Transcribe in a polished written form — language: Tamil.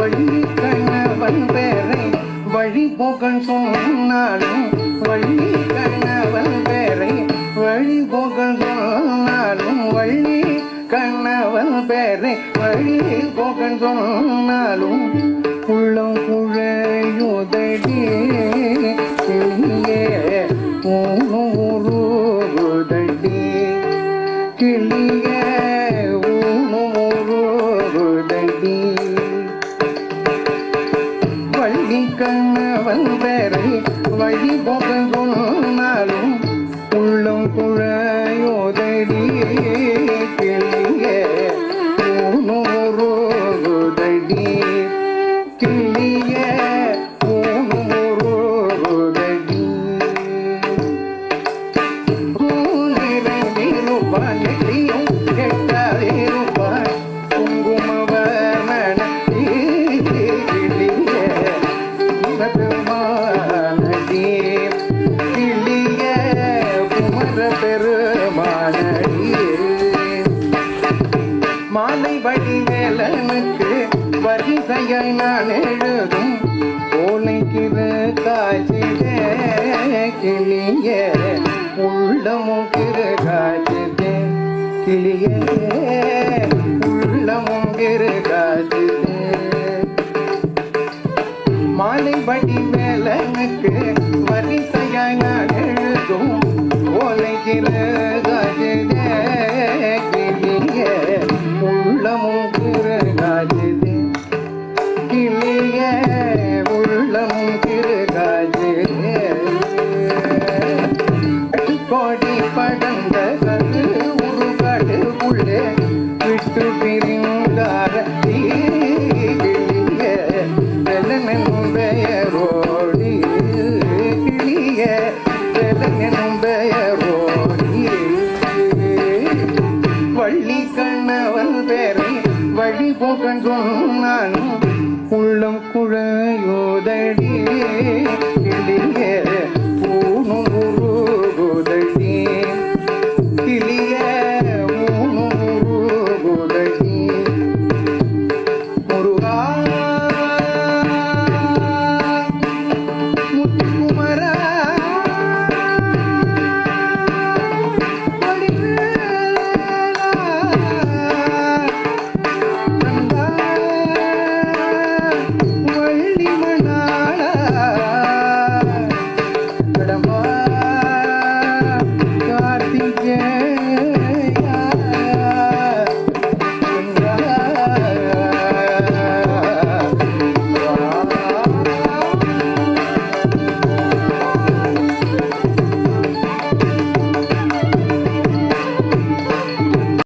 வள்ளி கணவன் பேரை வழிபோக்கன் சொன்னாலும் வள்ளி கணவன் பேரை வழிபோக்கன் சொன்னாலும் வள்ளி கணவன் பேரை வழிபோக்கன் சொன்னாலும் உள்ளம் குழையுதடி கிளியே ஊனுருதடி கிளியே ஊனுருதடி வள்ளி கணவன் பேரை வழிபோக்கன் சொன்னாலும் உள்ளம் குழையுதடி கிளியே ஊனுருதடி கிளியே ஊனுருதடி கூனிரண்டிருப்பான் நெற்றியும் கெட்டாதிருப்பான் குங்குமவர்ணன கிளியே குமரமானடி கிளியே குமர பெருமானடியே மாலை வடிவேலனுக்கு வரிசையாய் நான் எழுதும் ஓலைக்கிற காட்சிதே கிளியே உள்ளமும் கிரு காட்சிதே கிளியே உள்ளமும் கிரு காட்சிதே மாலை வடிவேலனுக்கு வரிசையாய் நான் எழுதும் ஓலைக்கிற காட்சிதே கிளியே உள்ளமும் கிரு காட்சிதே கிளியே உள்ளமும் கிரு காட்சிதே கோடி படந்த கரு உருகாடு உள்ளே விட்டு பிரிந்தார கிளியே வெள்ளனும் பெயரோடி கிளியே வெள்ளனும் பெயரோடி வள்ளி கண்ணவன் பேரை வழிபோக்கன் சொன்னாலும் உள்ளம் குழையோதடி கிளியே